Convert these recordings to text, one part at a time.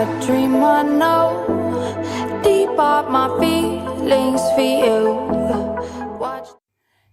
a dream I know. Deep up my feelings for you. Watch.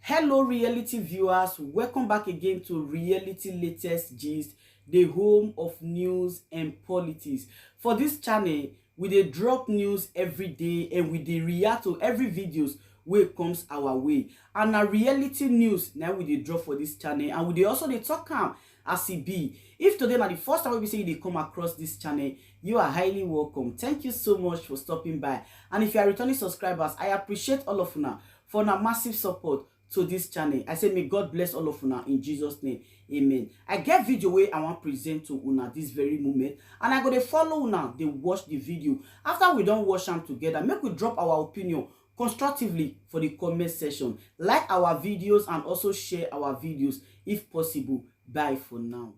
Hello reality viewers, welcome back again to Reality Latest Gist, the home of news and politics. For this channel, we dey drop news every day and we dey react to every videos wey comes our way. And na reality news now we dey drop for this channel, and we dey also dey talk am as e be. If today na the first time we say you dey come across this channel, you are highly welcome. Thank you so much for stopping by. And if you are returning subscribers, I appreciate all of una for una massive support to this channel. I say may God bless all of una in Jesus name. Amen. I get video wey I want present to una this very moment, and I go dey follow una dey watch the video. After we don watch am together, make we drop our opinion constructively for the comment section. Like our videos and also share our videos if possible. Bye for now.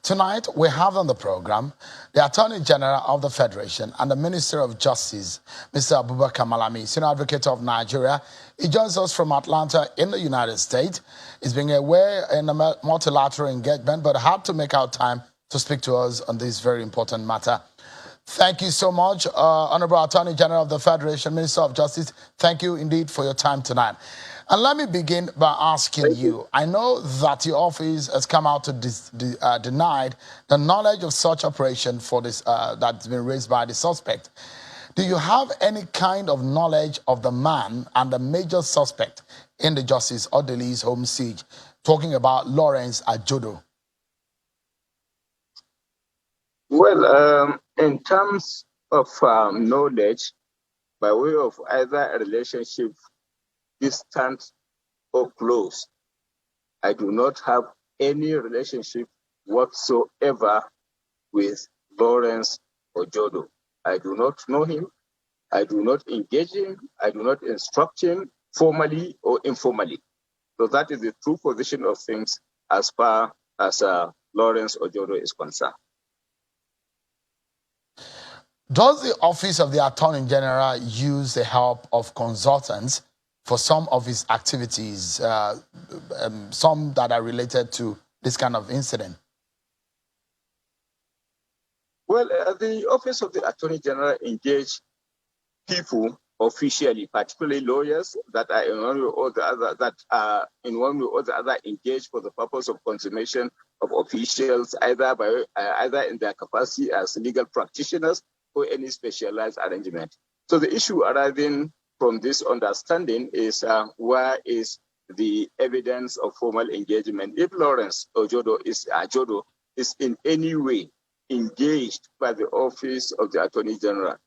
Tonight, we have on the program the Attorney General of the Federation and the Minister of Justice, Mr. Abubakar Malami, Senior Advocate of Nigeria. He joins us from Atlanta in the United States. He's been away in a multilateral engagement, but had to make out time to speak to us on this very important matter. Thank you so much, Honorable Attorney General of the Federation, Minister of Justice. Thank you indeed for your time tonight. And let me begin by asking you, I know that your office has come out to deny the knowledge of such operation for this that's been raised by the suspect. Do you have any kind of knowledge of the man and the major suspect in the Justice Odili's home siege, talking about Lawrence Ajodo? Well, in terms of knowledge, by way of either a relationship distant or close, I do not have any relationship whatsoever with Lawrence Ajodo. I do not know him. I do not engage him. I do not instruct him formally or informally. So that is the true position of things as far as Lawrence Ajodo is concerned. Does the Office of the Attorney General use the help of consultants for some of his activities, some that are related to this kind of incident? Well, the Office of the Attorney General engage people officially, particularly lawyers that are in one way or the other engaged for the purpose of consummation of officials, either in their capacity as legal practitioners or any specialized arrangement. So the issue arising from this understanding is where is the evidence of formal engagement? If Lawrence Ajodo is in any way engaged by the Office of the Attorney General,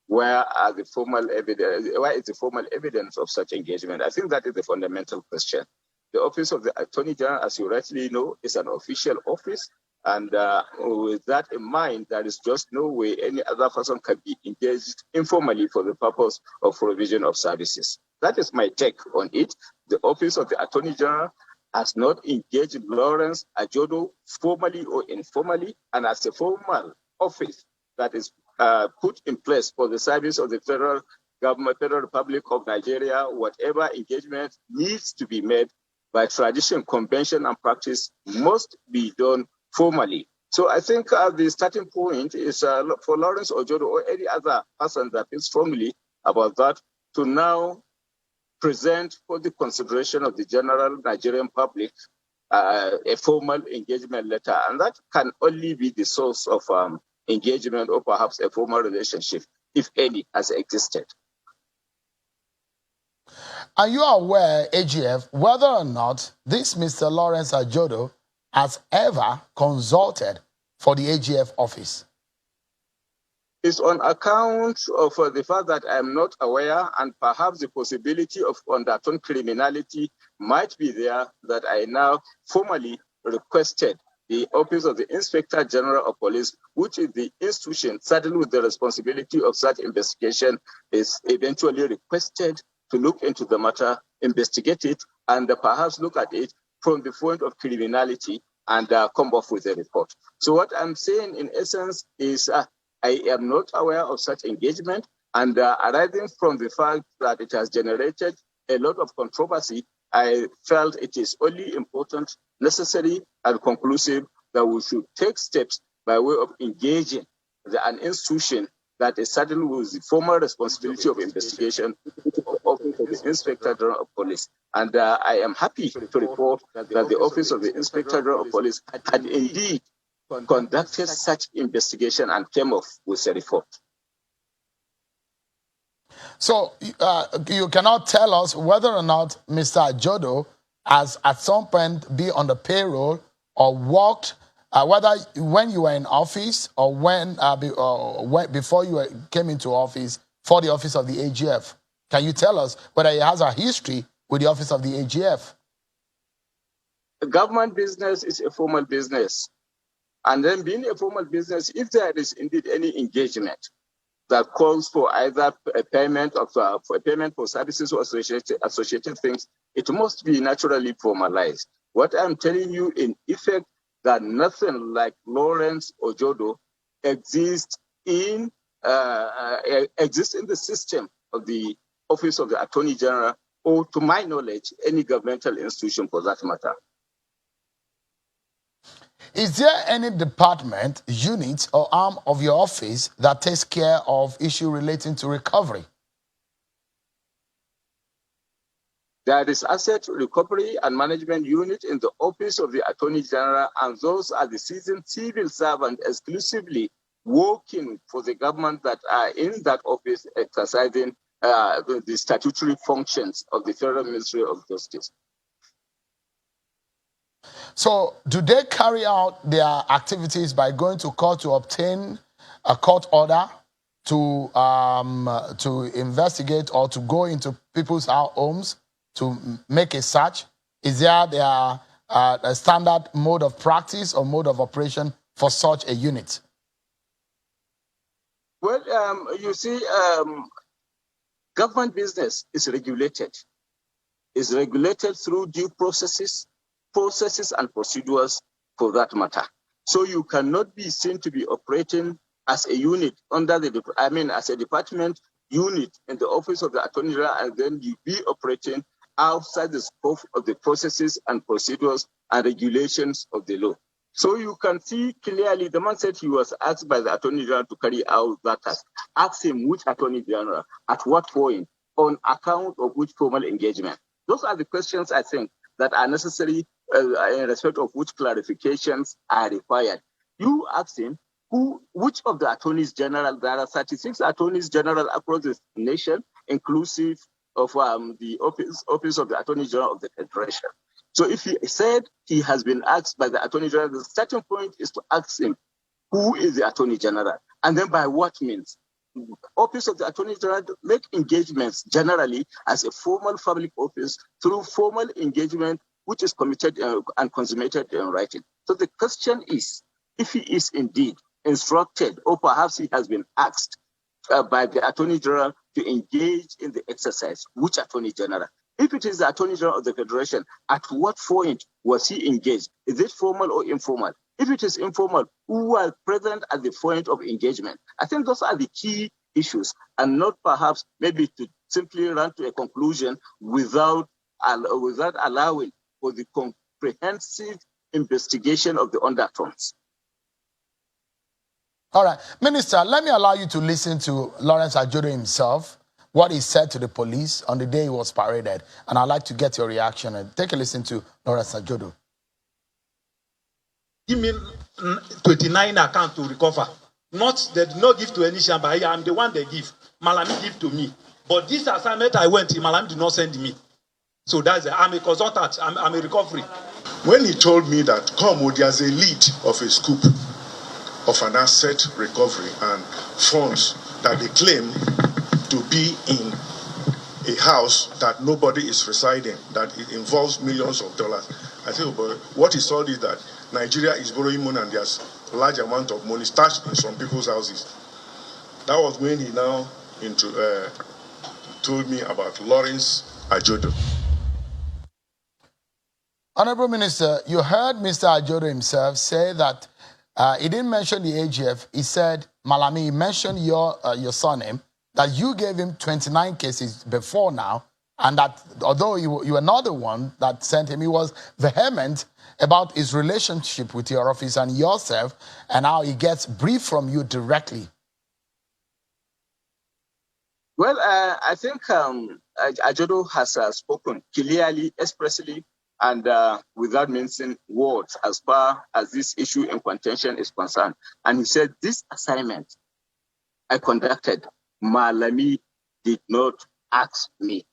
where is the formal evidence of such engagement? I think that is the fundamental question. The Office of the Attorney General, as you rightly know, is an official office. And with that in mind, there is just no way any other person can be engaged informally for the purpose of provision of services. That is my take on it. The Office of the Attorney General has not engaged Lawrence Ajodo formally or informally, and as a formal office that is put in place for the service of the federal government, Federal Republic of Nigeria, whatever engagement needs to be made by tradition, convention, and practice must be done formally. So I think the starting point is for Lawrence Ajodo or any other person that feels strongly about that to now present for the consideration of the general Nigerian public a formal engagement letter. And that can only be the source of engagement or perhaps a formal relationship, if any, has existed. Are you aware, AGF, whether or not this Mr. Lawrence Ajodo has ever consulted for the AGF office? It's on account of the fact that I'm not aware, and perhaps the possibility of undertone criminality might be there, that I now formally requested the Office of the Inspector General of Police, which is the institution saddled with the responsibility of such investigation, is eventually requested to look into the matter, investigate it, and perhaps look at it from the point of criminality and come up with a report. So what I'm saying in essence is I am not aware of such engagement, and arising from the fact that it has generated a lot of controversy, I felt it is only important, necessary, and conclusive that we should take steps by way of engaging an institution that is saddled with the formal responsibility of investigation of Office of the Inspector General of Police. And I am happy to report that the Office of the Inspector General of Police had indeed conducted such investigation and came off with a report. So you cannot tell us whether or not Mr. Ajodo has at some point been on the payroll or worked, whether when you were in office or when before you came into office for the office of the AGF. Can you tell us whether he has a history with the office of the AGF? Government business is a formal business. And then being a formal business, if there is indeed any engagement that calls for either a payment for services or associated things, it must be naturally formalized. What I'm telling you in effect, that nothing like Lawrence Ajodo exists in the system of the Office of the Attorney General, or to my knowledge, any governmental institution for that matter. Is there any department, unit, or arm of your office that takes care of issues relating to recovery? There is Asset Recovery and Management Unit in the Office of the Attorney General, and those are the seasoned civil servants exclusively working for the government that are in that office exercising the statutory functions of the Federal Ministry of Justice. So do they carry out their activities by going to court to obtain a court order to investigate or to go into people's homes to make a search? Is there a standard mode of practice or mode of operation for such a unit? Well, you see, government business is regulated. It's regulated through due processes and procedures for that matter. So you cannot be seen to be operating as a unit as a department unit in the Office of the Attorney General, and then you be operating outside the scope of the processes and procedures and regulations of the law. So you can see clearly, the man said he was asked by the Attorney General to carry out that task. Ask him which Attorney General, at what point, on account of which formal engagement. Those are the questions, I think, that are necessary in respect of which clarifications are required. You ask him, which of the attorneys general, there are 36 attorneys general across the nation, inclusive of the office of the Attorney General of the Federation. So if he said he has been asked by the Attorney General, the starting point is to ask him, who is the Attorney General? And then by what means? Office of the Attorney General make engagements generally as a formal public office through formal engagement, which is committed and consummated in writing. So the question is, if he is indeed instructed, or perhaps he has been asked by the Attorney General to engage in the exercise, which Attorney General? If it is the Attorney General of the Federation, at what point was he engaged? Is it formal or informal? If it is informal, who was present at the point of engagement? I think those are the key issues, and not perhaps maybe to simply run to a conclusion without allowing for the comprehensive investigation of the undertones. All right. Minister, let me allow you to listen to Lawrence Ajodo himself, what he said to the police on the day he was paraded. And I'd like to get your reaction. And take a listen to Lawrence Ajodo. Give me 29 accounts to recover. They did not give to any shamba. I am the one they give. Malami give to me. But this assignment I went, Malami did not send me. So that's it. I'm a consultant. I'm a recovery. When he told me that, there's a lead of a scoop of an asset recovery and funds that they claim to be in a house that nobody is residing, that it involves millions of dollars. I said, but what is all this that Nigeria is borrowing money and there's a large amount of money stashed in some people's houses? That was when he now told me about Lawrence Ajodo. Honorable Minister, you heard Mr. Ajodo himself say that he didn't mention the AGF. He said, Malami, he mentioned your surname, that you gave him 29 cases before now, and that although you were not the one that sent him, he was vehement about his relationship with your office and yourself, and how he gets brief from you directly? Well, I think Ajodo has spoken clearly, expressly, and without mincing words as far as this issue in contention is concerned. And he said, this assignment I conducted, Malami did not ask me.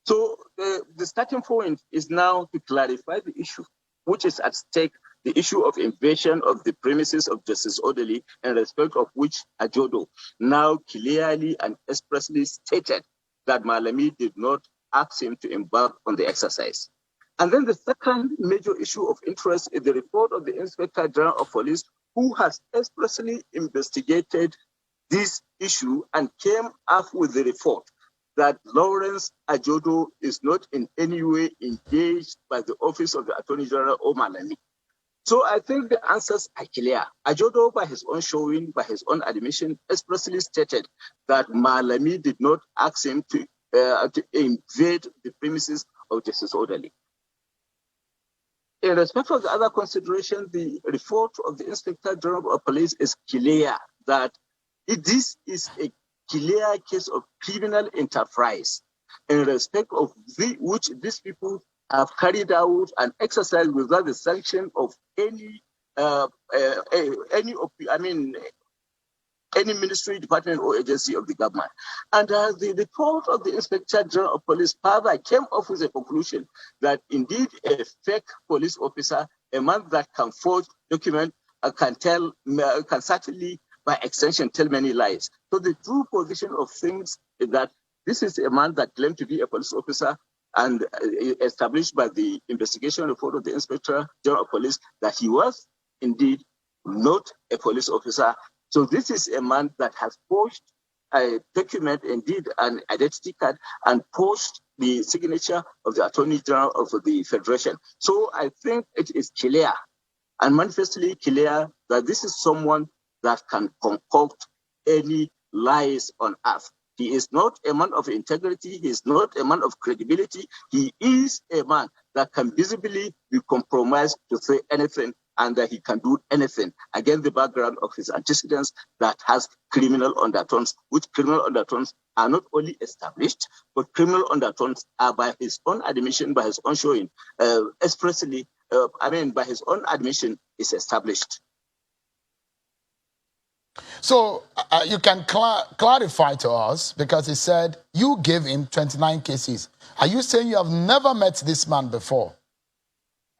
So the starting point is now to clarify the issue, which is at stake, the issue of invasion of the premises of Justice Orderly, in respect of which Ajodo now clearly and expressly stated that Malami did not ask him to embark on the exercise. And then the second major issue of interest is the report of the Inspector General of Police, who has expressly investigated this issue and came up with the report that Lawrence Ajodo is not in any way engaged by the Office of the Attorney General or Malami. So I think the answers are clear. Ajodo, by his own showing, by his own admission, expressly stated that Malami did not ask him to invade the premises of Justice Orderly. In respect of the other consideration, the report of the Inspector General of Police is clear that this is a clear case of criminal enterprise in respect of which these people have carried out and exercised without the sanction of any ministry, department, or agency of the government. And the report of the Inspector General of Police further came up with a conclusion that indeed a fake police officer, a man that can forge documents, can certainly by extension tell many lies. So the true position of things is that this is a man that claimed to be a police officer, and established by the investigation report of the Inspector General of Police that he was indeed not a police officer. So this is a man that has forged a document, indeed an identity card, and forged the signature of the Attorney General of the Federation. So I think it is clear and manifestly clear that this is someone that can concoct any lies on earth. He is not a man of integrity. He is not a man of credibility. He is a man that can visibly be compromised to say anything, and that he can do anything against the background of his antecedents that has criminal undertones, which criminal undertones are not only established, but criminal undertones are, by his own admission, by his own showing, by his own admission, is established. So you can clarify to us, because he said you gave him 29 cases. Are you saying you have never met this man before?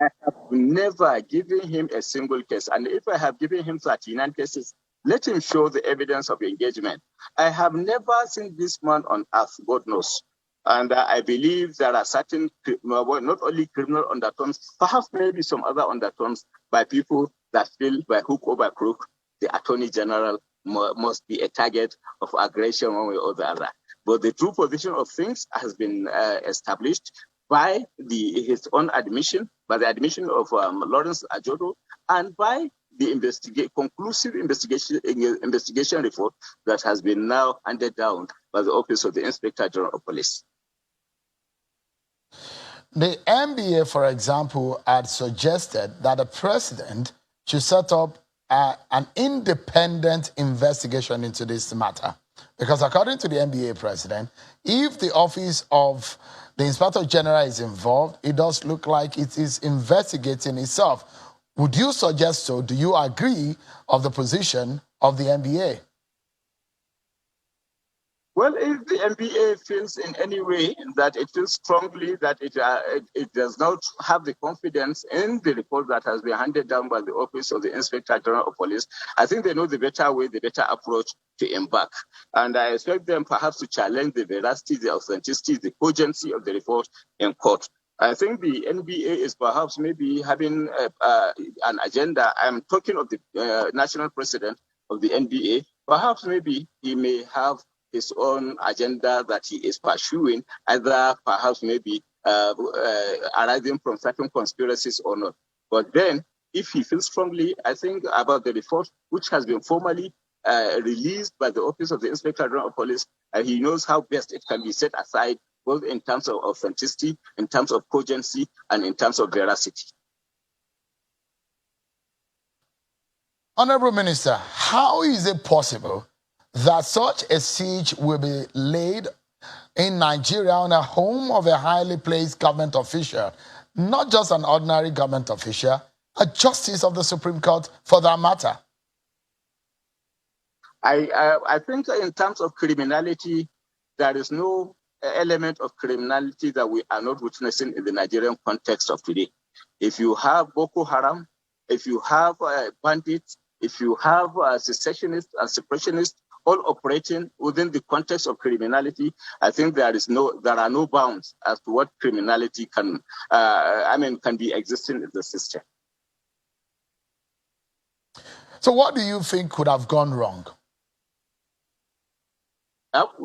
I have never given him a single case. And if I have given him 39 cases, let him show the evidence of engagement. I have never seen this man on earth, God knows. And I believe there are certain, not only criminal undertones, perhaps maybe some other undertones by people that feel by hook or by crook, the Attorney General must be a target of aggression one way or the other. But the true position of things has been established by his own admission, by the admission of Lawrence Ajodo, and by the conclusive investigation report that has been now handed down by the Office of the Inspector General of Police. The NBA, for example, had suggested that the president should set up an independent investigation into this matter. Because according to the NBA president, if the office of the Inspector General is involved, it does look like it is investigating itself. Would you suggest so? Do you agree of the position of the NBA? Well, if the NBA feels in any way that it feels strongly that it does not have the confidence in the report that has been handed down by the Office of the Inspector General of Police, I think they know the better way, the better approach to embark. And I expect them perhaps to challenge the veracity, the authenticity, the cogency of the report in court. I think the NBA is perhaps maybe having an agenda. I'm talking of the national president of the NBA. Perhaps maybe he may have his own agenda that he is pursuing, either perhaps maybe arising from certain conspiracies or not. But then, if he feels strongly, I think, about the report, which has been formally released by the Office of the Inspector General of Police, he knows how best it can be set aside, both in terms of authenticity, in terms of cogency, and in terms of veracity. Honorable Minister, how is it possible that such a siege will be laid in Nigeria on a home of a highly placed government official, not just an ordinary government official, a justice of the Supreme Court for that matter? I think in terms of criminality, there is no element of criminality that we are not witnessing in the Nigerian context of today. If you have Boko Haram, if you have bandits, if you have secessionists and separationists all operating within the context of criminality, I think there are no bounds as to what criminality can be existing in the system. So what do you think could have gone wrong?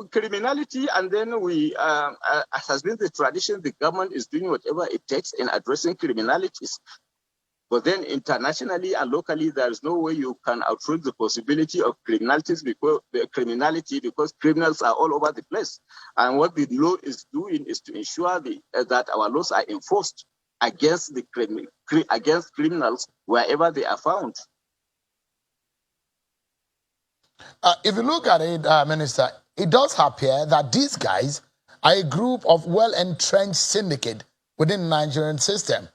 Criminality, and then as has been the tradition, the government is doing whatever it takes in addressing criminalities. But then internationally and locally, there is no way you can outrun the possibility of criminality because criminals are all over the place. And what the law is doing is to ensure that our laws are enforced against criminals wherever they are found. If you look at it, Minister, it does appear that these guys are a group of well-entrenched syndicate within the Nigerian system.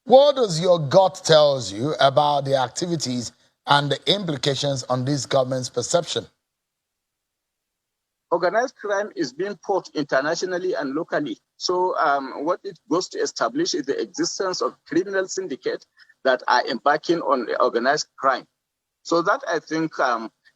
What does your gut tell you about the activities and the implications on this government's perception? Organized crime is being fought internationally and locally. So what it goes to establish is the existence of criminal syndicates that are embarking on organized crime. So that, I think,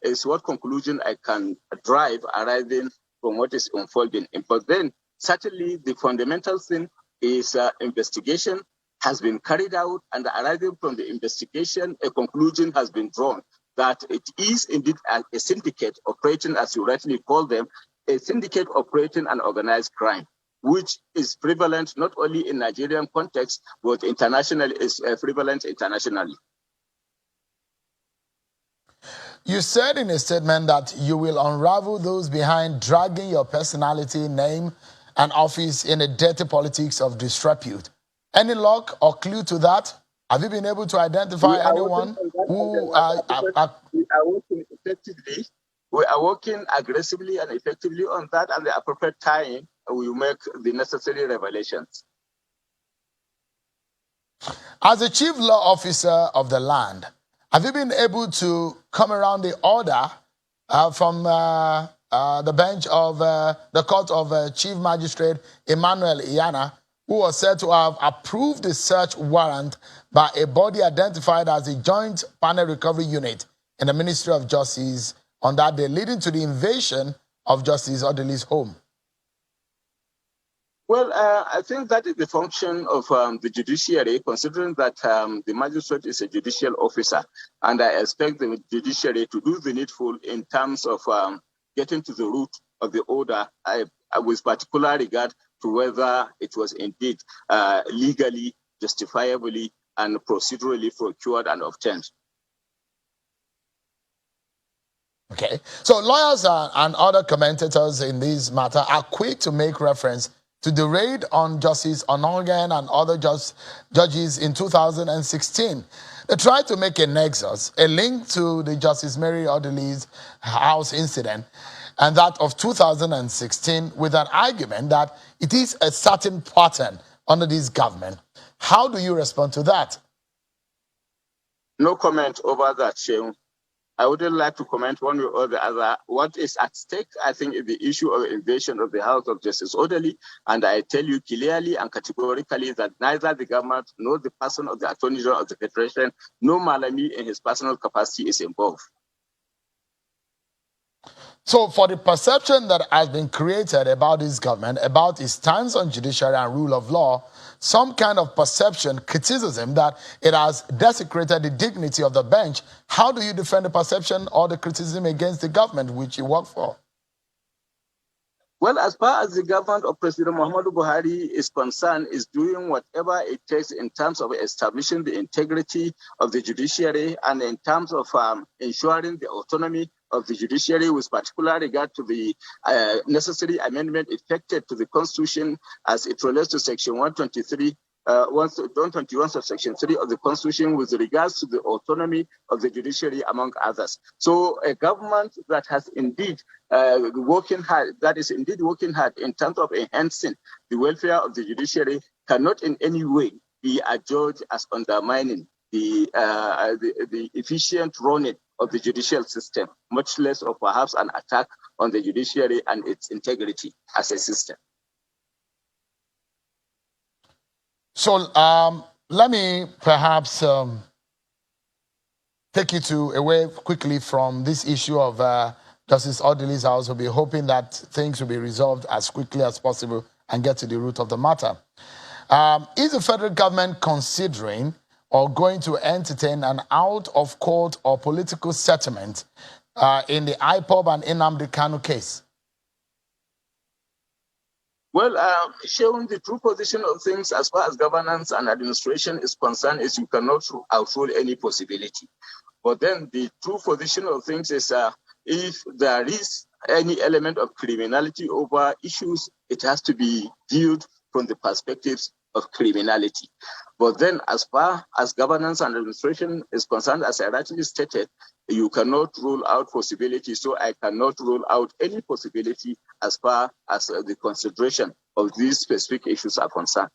is what conclusion I can drive arising from what is unfolding. But then, certainly, the fundamental thing is investigation has been carried out, and arising from the investigation, a conclusion has been drawn that it is indeed a syndicate operating, as you rightly call them, a syndicate operating an organized crime, which is prevalent not only in Nigerian context, but internationally, is prevalent internationally. You said in a statement that you will unravel those behind dragging your personality, name, and office in the dirty politics of disrepute. Any luck or clue to that? Have you been able to identify anyone who We are working aggressively and effectively on that, and the appropriate time we will make the necessary revelations. As a chief law officer of the land, have you been able to come around the order from the bench of the court of Chief Magistrate Emmanuel Iyana, who was said to have approved the search warrant by a body identified as the Joint Panel Recovery Unit in the Ministry of Justice on that day, leading to the invasion of Justice Odili's home? Well, I think that is the function of the judiciary, considering that the magistrate is a judicial officer, and I expect the judiciary to do the needful in terms of getting to the root of the order, with particular regard to whether it was indeed legally, justifiably, and procedurally procured and obtained. Okay, so lawyers and other commentators in this matter are quick to make reference to the raid on Justice Onongen and other judges in 2016. They tried to make a nexus, a link to the Justice Mary Odili's house incident and that of 2016 with an argument that it is a certain pattern under this government. How do you respond to that? No comment over that, Sheung. I wouldn't like to comment one way or the other. What is at stake, I think, is the issue of invasion of the House of Justice Odili. And I tell you clearly and categorically that neither the government nor the person of the Attorney General of the Federation, nor Malami in his personal capacity is involved. So for the perception that has been created about this government, about its stance on judiciary and rule of law, some kind of perception, criticism that it has desecrated the dignity of the bench. How do you defend the perception or the criticism against the government which you work for? Well, as far as the government of President Muhammadu Buhari is concerned, is doing whatever it takes in terms of establishing the integrity of the judiciary and in terms of ensuring the autonomy of the judiciary with particular regard to the necessary amendment effected to the Constitution as it relates to Section 123 121 subsection 3 of the Constitution with regards to the autonomy of the judiciary, among others. So a government that has indeed working hard in terms of enhancing the welfare of the judiciary cannot in any way be adjudged as undermining the efficient running of the judicial system, much less of perhaps an attack on the judiciary and its integrity as a system. So let me perhaps take you away quickly from this issue of Justice Odili's house. We'll be hoping that things will be resolved as quickly as possible and get to the root of the matter. Is the federal government considering or going to entertain an out-of-court or political settlement in the IPOB and Nnamdi Kanu case? Well, showing the true position of things as far as governance and administration is concerned is you cannot outrule any possibility. But then the true position of things is if there is any element of criminality over issues, it has to be viewed from the perspectives of criminality. But then as far as governance and administration is concerned, as I rightly stated, you cannot rule out possibilities. So I cannot rule out any possibility as far as the consideration of these specific issues are concerned.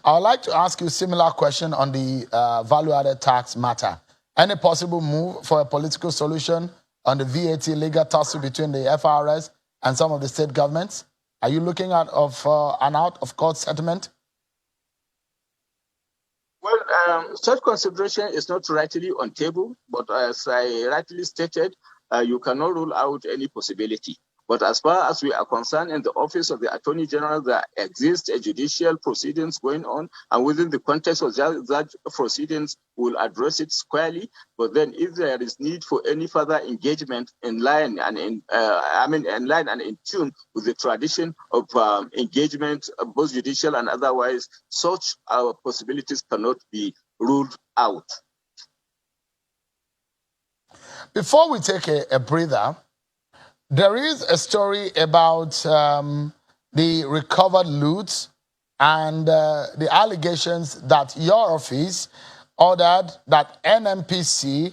I would like to ask you a similar question on the value-added tax matter. Any possible move for a political solution on the VAT legal tussle between the FRS and some of the state governments? Are you looking at an out-of-court settlement? Well, such consideration is not rightly on table, but as I rightly stated, you cannot rule out any possibility. But as far as we are concerned, in the office of the Attorney General, there exists a judicial proceedings going on, and within the context of that proceedings, we'll address it squarely. But then, if there is need for any further engagement in line and in line and in tune with the tradition of engagement, both judicial and otherwise, such possibilities cannot be ruled out. Before we take a breather, there is a story about the recovered loot and the allegations that your office ordered that NMPC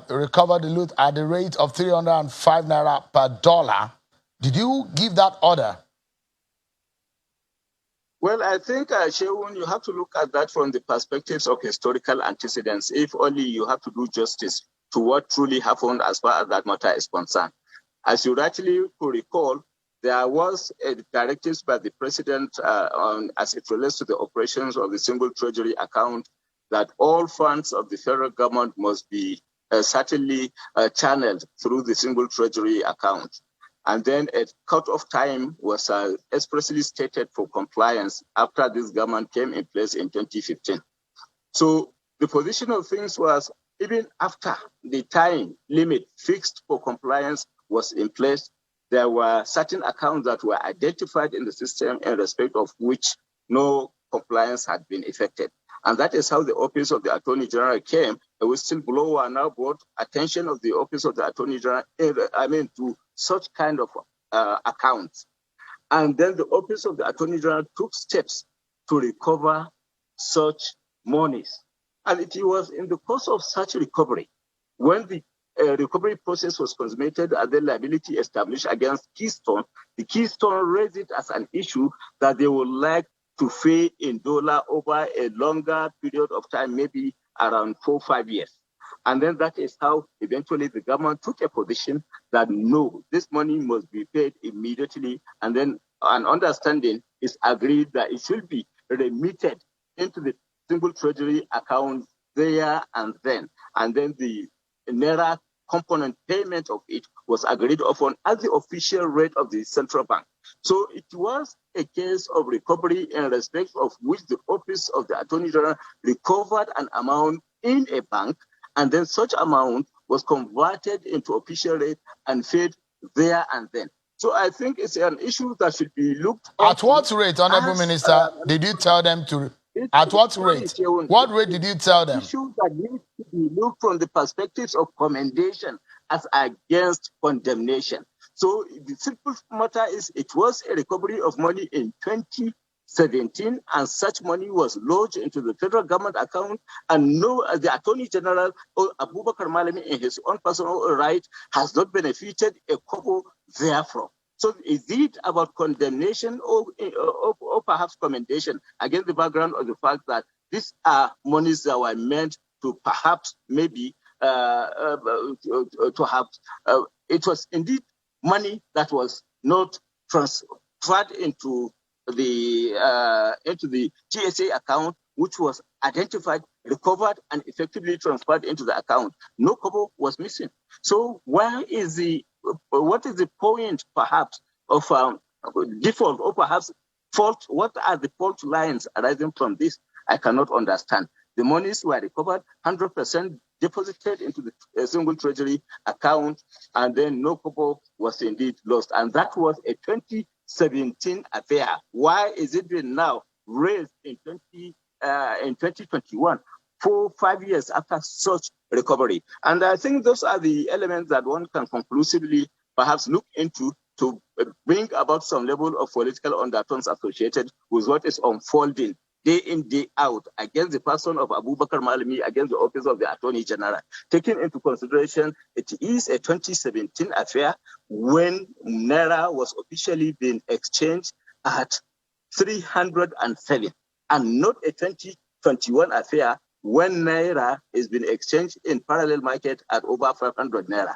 recovered the loot at the rate of 305 naira per dollar. Did you give that order? Well, I think, Sheun, you have to look at that from the perspectives of historical antecedents, if only you have to do justice to what truly happened as far as that matter is concerned. As you rightly could recall, there was a directive by the president as it relates to the operations of the single treasury account that all funds of the federal government must be certainly channeled through the single treasury account. And then a cut-off time was expressly stated for compliance after this government came in place in 2015. So the position of things was, even after the time limit fixed for compliance was in place, there were certain accounts that were identified in the system in respect of which no compliance had been effected. And that is how the Office of the Attorney General came. A whistleblower now brought attention of the Office of the Attorney General, to such kind of accounts. And then the Office of the Attorney General took steps to recover such monies. And it was in the course of such recovery, when the recovery process was consummated and the liability established against Keystone, the Keystone raised it as an issue that they would like to pay in dollar over a longer period of time, maybe around 4 or 5 years. And then that is how eventually the government took a position that no, this money must be paid immediately. And then an understanding is agreed that it should be remitted into the single treasury account there and then. And then the Naira component payment of it was agreed upon as the official rate of the central bank. So it was a case of recovery in respect of which the Office of the Attorney General recovered an amount in a bank, and then such amount was converted into official rate and paid there and then. So I think it's an issue that should be looked at. At what rate, Honorable Minister, did you tell them to? At what rate? What rate did you tell them? Issue that needs to be looked from the perspectives of commendation as against condemnation. So the simple matter is it was a recovery of money in 2017, and such money was lodged into the federal government account, and the Attorney General, Abubakar Malami, in his own personal right, has not benefited a kobo therefrom. So is it about condemnation or perhaps commendation against the background of the fact that these are monies that were meant to perhaps maybe to have, it was indeed money that was not transferred into the GSA account, which was identified, recovered, and effectively transferred into the account. No kobo was missing. So what is the point, perhaps, of default or perhaps fault? What are the fault lines arising from this? I cannot understand. The monies were recovered, 100% deposited into the single treasury account, and then no kobo was indeed lost. And that was a 2017 affair. Why is it being now raised in 2021, 4-5 years after such recovery? And I think those are the elements that one can conclusively perhaps look into to bring about some level of political undertones associated with what is unfolding day in, day out against the person of Abubakar Malami, against the office of the Attorney General. Taking into consideration, it is a 2017 affair when Naira was officially being exchanged at 307, and not a 2021 affair when Naira is being exchanged in parallel market at over 500 Naira.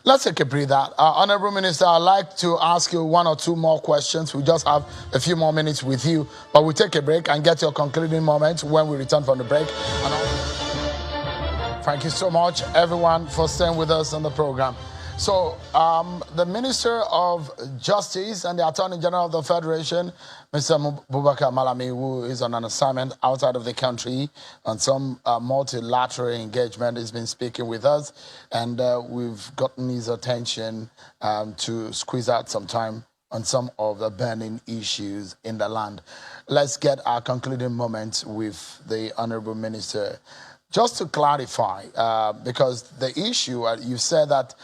Let's take a breather. Honorable Minister, I'd like to ask you one or two more questions. We just have a few more minutes with you, but we'll take a break and get your concluding moments when we return from the break. Thank you so much, everyone, for staying with us on the program. So, the Minister of Justice and the Attorney General of the Federation, Mr. Abubakar Malami, who is on an assignment outside of the country on some multilateral engagement, has been speaking with us, and we've gotten his attention to squeeze out some time on some of the burning issues in the land. Let's get our concluding moments with the Honorable Minister. Just to clarify, because the issue, you said that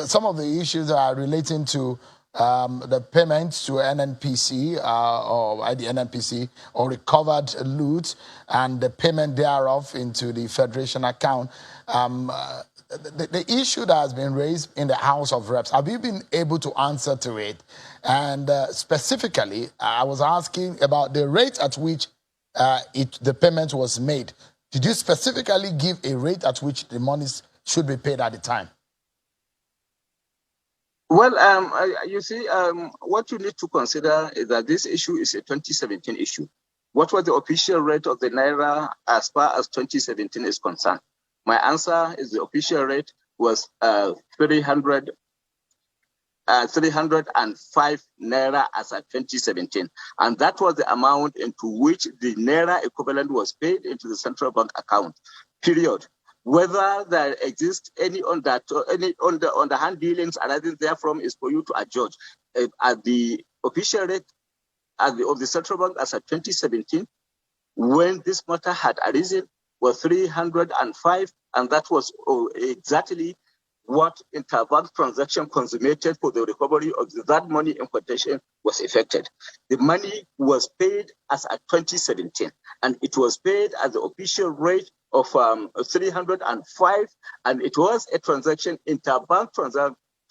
some of the issues are relating to the payments to NNPC or the NNPC or recovered loot and the payment thereof into the Federation account. The issue that has been raised in the House of Reps, have you been able to answer to it? And specifically, I was asking about the rate at which the payment was made. Did you specifically give a rate at which the monies should be paid at the time? Well, you see, what you need to consider is that this issue is a 2017 issue. What was the official rate of the Naira as far as 2017 is concerned? My answer is the official rate was 305 Naira as at 2017. And that was the amount into which the Naira equivalent was paid into the central bank account, period. Whether there exists any underhand dealings arising therefrom is for you to adjudge. At the official rate of the central bank as at 2017, when this matter had arisen, was 305, and that was exactly what interbank transaction consummated for the recovery of that money in quotation was effected. The money was paid as at 2017, and it was paid at the official rate of 305, and it was a transaction, interbank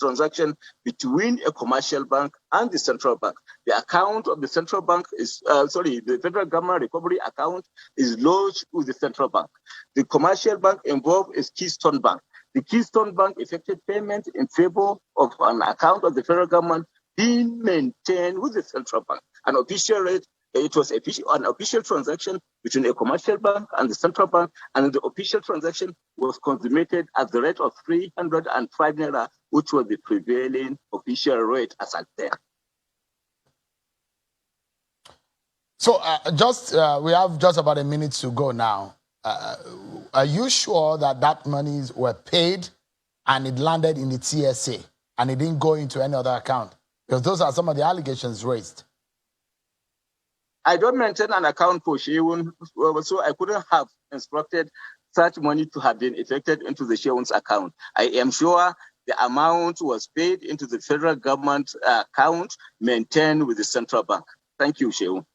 transaction between a commercial bank and the central bank. The account of the central bank is, the federal government recovery account is lodged with the central bank. The commercial bank involved is Keystone Bank. The Keystone Bank effected payment in favor of an account of the federal government being maintained with the central bank. An official rate, it was an official transaction between a commercial bank and the central bank, and the official transaction was consummated at the rate of 305 Naira, which was the prevailing official rate as at then. So we have just about a minute to go now. Are you sure that monies were paid and it landed in the TSA and it didn't go into any other account? Because those are some of the allegations raised. I don't maintain an account for Sheun, so I couldn't have instructed such money to have been effected into the Sèériøùśly's account. I am sure the amount was paid into the federal government account maintained with the central bank. Thank you, Sèériøùśly.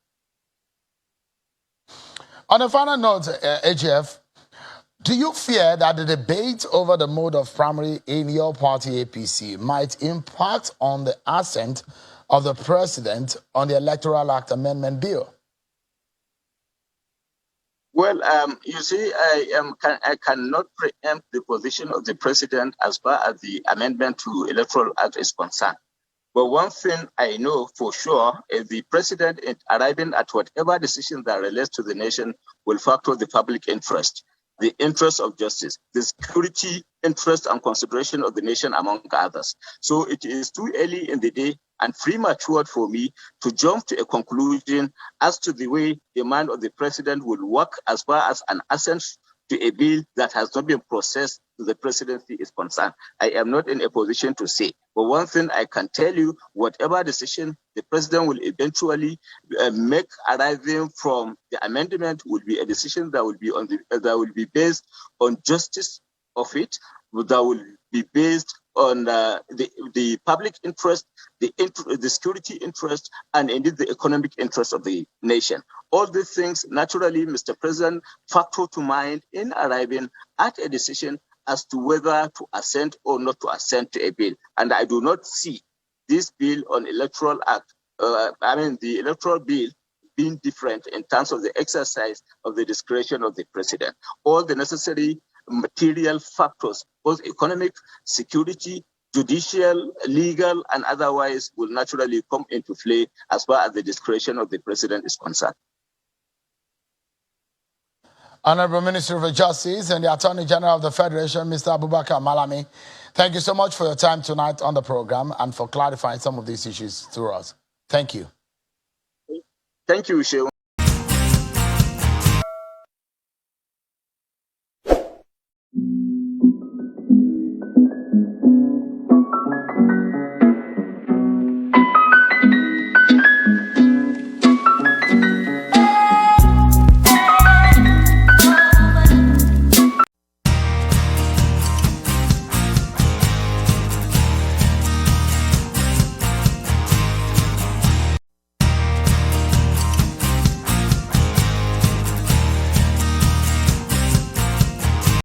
On a final note, AGF, do you fear that the debate over the mode of primary in your party, APC, might impact on the assent of the president on the Electoral Act Amendment Bill? Well, you see, I cannot preempt the position of the president as far as the amendment to Electoral Act is concerned. But one thing I know for sure is the president, in arriving at whatever decision that relates to the nation, will factor the public interest, the interest of justice, the security interest and consideration of the nation, among others. So it is too early in the day and premature for me to jump to a conclusion as to the way the mind of the president will work as far as an assent to a bill that has not been processed to the presidency is concerned. I am not in a position to say. But one thing I can tell you, whatever decision the president will eventually make arising from the amendment will be a decision that will be based on justice of it, that will be based on the public interest, the security interest, and indeed the economic interest of the nation. All these things, naturally, Mr. President, factor to mind in arriving at a decision as to whether to assent or not to assent to a bill. And I do not see this bill on Electoral Act, the electoral bill, being different in terms of the exercise of the discretion of the president. All the necessary material factors, both economic, security, judicial, legal, and otherwise, will naturally come into play as far as the discretion of the president is concerned. Honorable Minister of Justice and the Attorney General of the Federation, Mr. Abubakar Malami, thank you so much for your time tonight on the program and for clarifying some of these issues to us. Thank you. Thank you, Sèériøùśly.